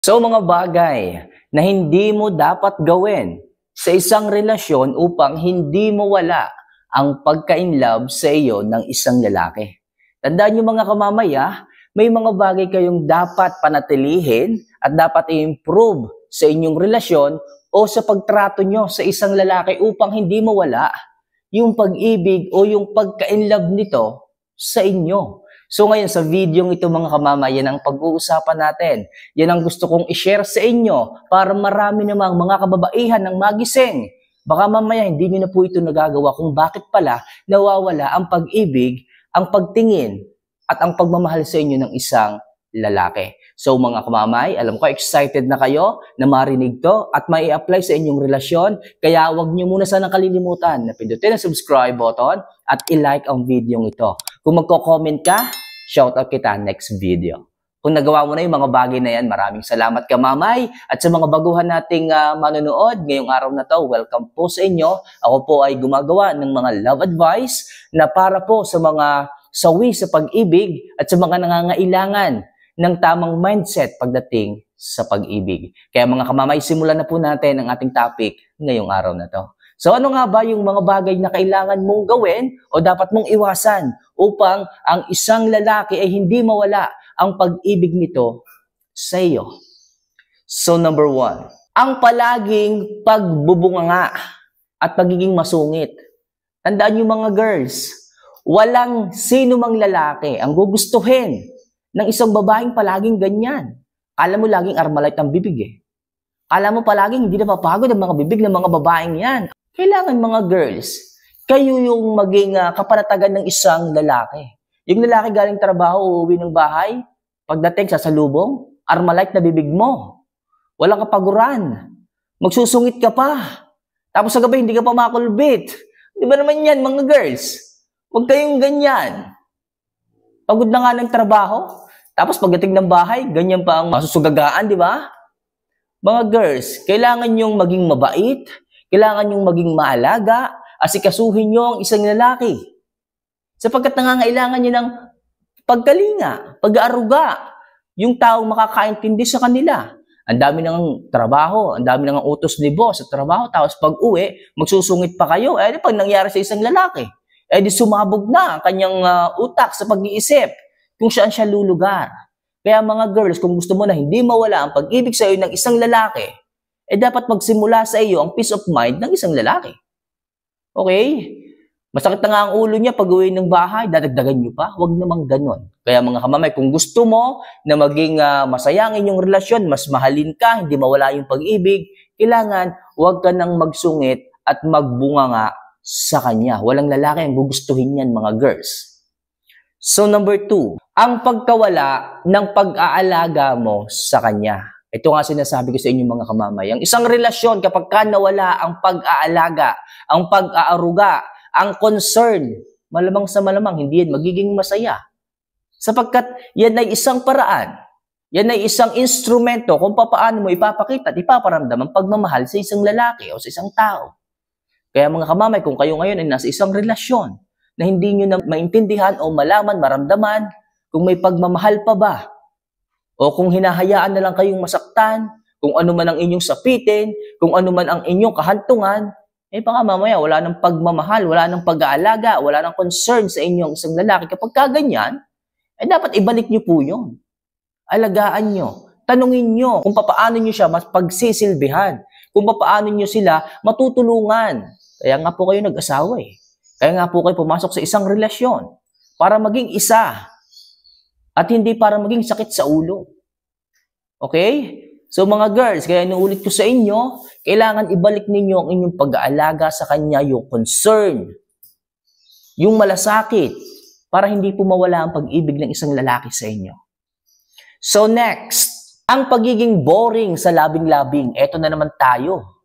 So mga bagay na hindi mo dapat gawin sa isang relasyon upang hindi mo wala ang pagka-inlove sa iyo ng isang lalaki. Tandaan niyo mga kamamaya, may mga bagay kayong dapat panatilihin at dapat i-improve sa inyong relasyon o sa pagtrato nyo sa isang lalaki upang hindi mawala yung pag-ibig o yung pagka-inlove nito sa inyo. So ngayon sa video ito mga kamama, yan ang pag-uusapan natin. Yan ang gusto kong i-share sa inyo para marami namang mga kababaihan ng magising. Baka mamaya hindi nyo na po ito nagagawa kung bakit pala nawawala ang pag-ibig, ang pagtingin at ang pagmamahal sa inyo ng isang lalaki. So mga kamamay, alam ko excited na kayo na marinig to at mai apply sa inyong relasyon. Kaya huwag nyo muna sanang kalilimutan na pindutin ang subscribe button at i-like ang video ito. Kung magko-comment ka, shoutout kita next video. Kung nagawa mo na yung mga bagay na yan, maraming salamat kamamay. At sa mga baguhan nating manonood ngayong araw na to, welcome po sa inyo. Ako po ay gumagawa ng mga love advice na para po sa mga sawi sa pag-ibig at sa mga nangangailangan ng tamang mindset pagdating sa pag-ibig. Kaya mga kamamay, simulan na po natin ang ating topic ngayong araw na to. So ano nga ba yung mga bagay na kailangan mong gawin o dapat mong iwasan upang ang isang lalaki ay hindi mawala ang pag-ibig nito sa iyo? So number 1, ang palaging pagbubunganga at pagiging masungit. Tandaan niyo mga girls, walang sino mang lalaki ang gugustuhin ng isang babaeng palaging ganyan. Alam mo laging Armalite ang bibig eh. Alam mo palaging hindi napapagod ang mga bibig ng mga babaeng yan. Kailangan mga girls, kayo yung maging kapanatagan ng isang lalaki. Yung lalaki galing trabaho, uuwi ng bahay, pagdating sa salubong, Armalite na bibig mo. Walang kapaguran. Magsusungit ka pa. Tapos sa gabi, hindi ka pa makulbit. Di ba naman yan mga girls? Huwag kayong ganyan. Pagod na nga ng trabaho, tapos pagdating ng bahay, ganyan pa ang masusugagaan, di ba? Mga girls, kailangan yung maging mabait, kailangan yung maging maalaga, asikasuhin nyo ang isang lalaki. Sapagkat nangangailangan niya ng pagkalinga, pag-aaruga, yung taong makakaintindi sa kanila. Ang dami ng trabaho, ang dami ng utos ni boss sa trabaho, tapos pag-uwi, magsusungit pa kayo. Eh, pag nangyari sa isang lalaki, eh di sumabog na ang kanyang utak sa pag-iisip kung saan siya lulugar. Kaya mga girls, kung gusto mo na hindi mawala ang pag-ibig sa iyo ng isang lalaki, eh dapat magsimula sa iyo ang peace of mind ng isang lalaki. Okay? Masakit na nga ang ulo niya pag uwi ng bahay, dadagdagan niyo pa? Huwag namang ganon. Kaya mga kamamay, kung gusto mo na maging masaya ang inyong relasyon, mas mahalin ka, hindi mawala yung pag-ibig, kailangan huwag ka nang magsungit at magbunganga sa kanya. Walang lalaki ang gugustuhin yan mga girls. So number 2, ang pagkawala ng pag-aalaga mo sa kanya. Ito nga sinasabi ko sa inyo mga kamamay. Ang isang relasyon kapag ka nawala ang pag-aalaga, ang pag-aaruga, ang concern, malamang sa malamang hindi yan magiging masaya. Sapagkat yan ay isang paraan, yan ay isang instrumento kung paano mo ipapakita at ipaparamdam ang pagmamahal sa isang lalaki o sa isang tao. Kaya mga kamamay, kung kayo ngayon ay nasa isang relasyon na hindi nyo na maintindihan o malaman, maramdaman, kung may pagmamahal pa ba, o kung hinahayaan na lang kayong masaktan, kung ano man ang inyong sapitin, kung ano man ang inyong kahantungan, eh baka mamaya wala nang pagmamahal, wala nang pag-aalaga, wala nang concern sa inyong isang lalaki. Kapag kaganyan, eh dapat ibalik nyo po yun. Alagaan nyo. Tanungin nyo kung paano nyo siya mas pagsisilbihan. Kung paano nyo sila matutulungan. Kaya nga po kayo nag-asawa eh. Kaya nga po kayo pumasok sa isang relasyon para maging isa. At hindi para maging sakit sa ulo. Okay? So mga girls, kaya inuulit ko sa inyo, kailangan ibalik ninyo ang inyong pag-aalaga sa kanya, yung concern, yung malasakit, para hindi po mawala ang pag-ibig ng isang lalaki sa inyo. So next, ang pagiging boring sa labing-labing. Eto na naman tayo.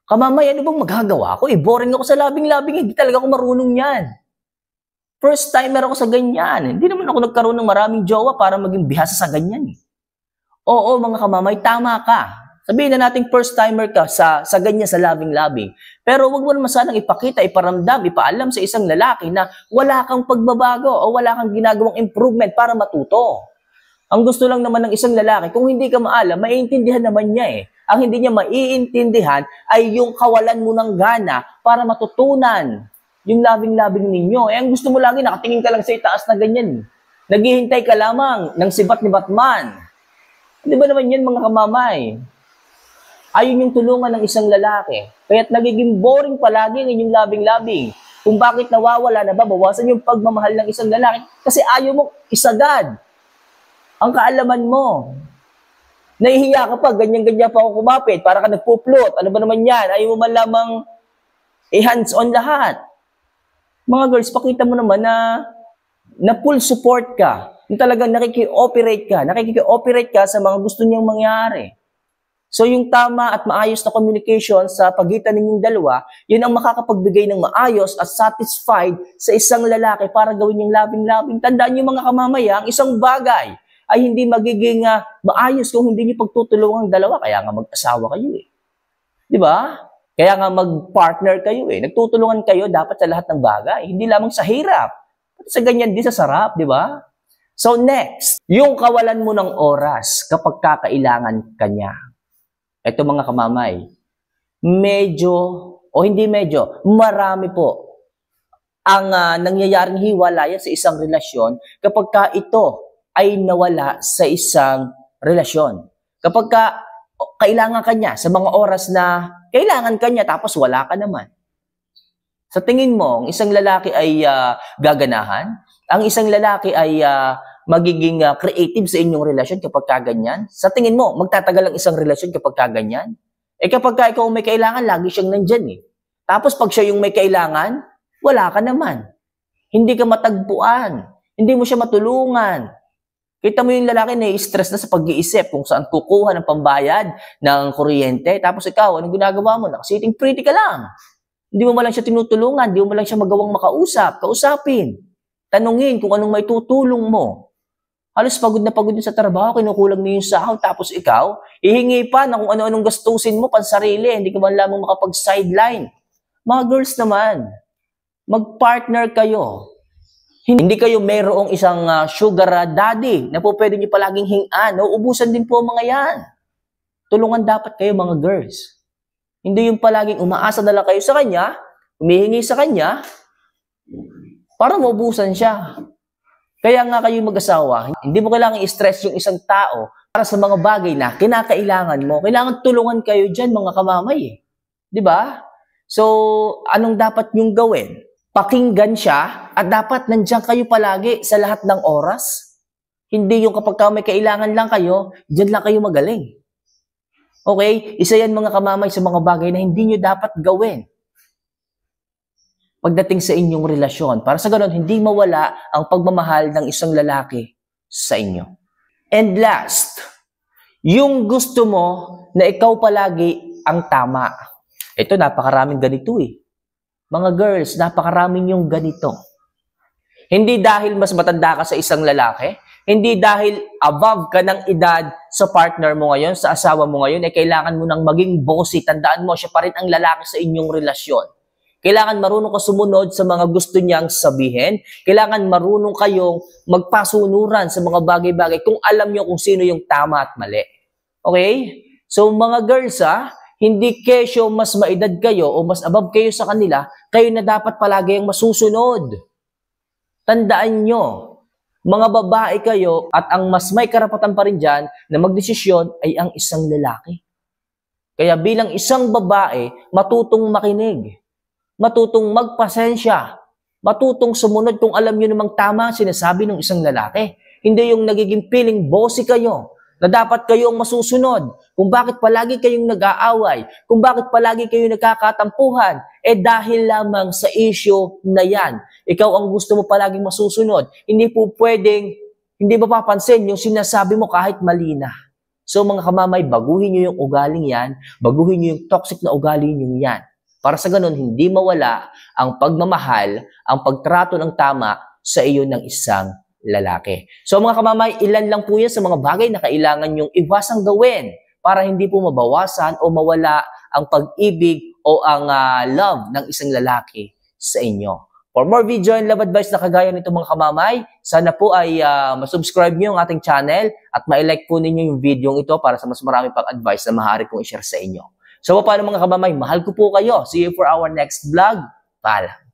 Kamamay, ano bang magagawa ko? Boring ako sa labing-labing, hindi talaga ako marunong yan. First timer ako sa ganyan. Hindi naman ako nagkaroon ng maraming jowa para maging bihasa sa ganyan. Oo, mga kamamay, tama ka. Sabihin na natin first timer ka sa ganyan sa labing-labing. Pero huwag mo naman sanang ipakita, iparamdam, ipaalam sa isang lalaki na wala kang pagbabago o wala kang ginagawang improvement para matuto. Ang gusto lang naman ng isang lalaki, kung hindi ka maalam, maiintindihan naman niya eh. Ang hindi niya maiintindihan ay yung kawalan mo ng gana para matutunan yung labing-labing ninyo. Eh, ang gusto mo lagi, nakatingin ka lang sa itaas na ganyan. Naghihintay ka lamang ng sibat ni Batman. Di ba naman yan, mga kamamay? Ayun yung tulungan ng isang lalaki. Kaya't nagiging boring palagi ng inyong labing-labing. Kung bakit nawawala na ba, bawasan yung pagmamahal ng isang lalaki kasi ayaw mo isagad ang kaalaman mo. Nahihiya ka pa, ganyan-ganyan pa ako kumapit, para ka nagpuplot. Ano ba naman yan? Ayaw mo man lamang hands-on lahat. Mga girls, pakita mo naman na full support ka. Yung talagang nakiki-operate ka sa mga gusto niyang mangyari. So yung tama at maayos na communication sa pagitan ninyong dalawa, yun ang makakapagbigay ng maayos at satisfied sa isang lalaki para gawin yung labing-labing. Tandaan niyo mga kamamaya, ang isang bagay ay hindi magiging maayos kung hindi niyo pagtutulungan ang dalawa. Kaya nga mag-asawa kayo eh. Di ba? Kaya nga mag-partner kayo eh. Nagtutulungan kayo dapat sa lahat ng bagay. Hindi lamang sa hirap. Sa ganyan din sa sarap, di ba? So next, yung kawalan mo ng oras kapag kakailangan ka niya. Ito mga kamamay, marami po ang nangyayaring hiwalayan sa isang relasyon kapag ka ito ay nawala sa isang relasyon. Kapag kailangan ka niya sa mga oras na kailangan ka niya tapos wala ka naman. Sa tingin mo, ang isang lalaki ay gaganahan? Ang isang lalaki ay magiging creative sa inyong relasyon kapag kaganyan? Sa tingin mo, magtatagal ang isang relasyon kapag kaganyan? Eh kapag ikaw may kailangan, lagi siyang nandyan eh. Tapos pag siya yung may kailangan, wala ka naman. Hindi ka matagpuan. Hindi mo siya matulungan. Kita mo yung lalaki na stress na sa pag-iisip kung saan kukuha ng pambayad ng kuryente. Tapos ikaw, anong ginagawa mo? Nakasiting pretty ka lang. Hindi mo malang siya tinutulungan. Hindi mo malang siya magawang makausap. Kausapin. Tanungin kung anong may tutulong mo. Halos pagod na pagod sa trabaho, kinukulang mo yung sahod. Tapos ikaw, ihingi pa na kung ano-anong gastusin mo pansarili. Hindi ka man lamang makapag-sideline. Mga girls naman, mag-partner kayo. Hindi kayo mayroong isang sugar daddy na po pwede nyo palaging hingan. Uubusan din po mga yan. Tulungan dapat kayo mga girls. Hindi yung palaging umaasa na lang kayo sa kanya, humihingi sa kanya, para maubusan siya. Kaya nga kayo mag-asawa, hindi mo kailangan i-stress yung isang tao para sa mga bagay na kinakailangan mo. Kailangan tulungan kayo dyan mga kamamay. Di ba? So, anong dapat nyong gawin? Pakinggan siya at dapat nandiyan kayo palagi sa lahat ng oras. Hindi yung kapag may kailangan lang kayo, dyan lang kayo magaling. Okay? Isa yan mga kamamay sa mga bagay na hindi nyo dapat gawin pagdating sa inyong relasyon. Para sa ganun, hindi mawala ang pagmamahal ng isang lalaki sa inyo. And last, yung gusto mo na ikaw palagi ang tama. Ito, napakaraming ganito eh. Mga girls, napakaraming yung ganito. Hindi dahil mas matanda ka sa isang lalaki, hindi dahil above ka ng edad sa partner mo ngayon, sa asawa mo ngayon, eh kailangan mo nang maging bossy. Tandaan mo, siya pa rin ang lalaki sa inyong relasyon. Kailangan marunong ka sumunod sa mga gusto niyang sabihin. Kailangan marunong kayong magpasunuran sa mga bagay-bagay kung alam niyo kung sino yung tama at mali. Okay? So mga girls hindi kesyo mas maedad kayo o mas above kayo sa kanila, kayo na dapat palagi ang masusunod. Tandaan nyo, mga babae kayo at ang mas may karapatan pa rin dyan na magdesisyon ay ang isang lalaki. Kaya bilang isang babae, matutong makinig, matutong magpasensya, matutong sumunod kung alam nyo namang tama ang sinasabi ng isang lalaki. Hindi yung nagiging feeling bossy kayo, na dapat kayo ang masusunod. Kung bakit palagi kayong nag-aaway, kung bakit palagi kayong nagkakatampuhan, dahil lamang sa issue na yan. Ikaw ang gusto mo palaging masusunod. Hindi po pwedeng, hindi mapapansin yung sinasabi mo kahit mali na. So mga kamamay, baguhin nyo yung ugaling yan, baguhin nyo yung toxic na ugali nyo yan. Para sa ganun, hindi mawala ang pagmamahal, ang pagtrato ng tama sa iyo ng isang lalaki. So mga kamamay, ilan lang po yan sa mga bagay na kailangan nyong iwasang gawin para hindi po mabawasan o mawala ang pag-ibig o ang love ng isang lalaki sa inyo. For more video and love advice na kagaya nito mga kamamay, sana po ay masubscribe nyo yung ating channel at ma-like po ninyo yung video ito para sa mas marami pang advice na maaari kong i-share sa inyo. So paano mga kamamay, mahal ko po kayo. See you for our next vlog. Paalam.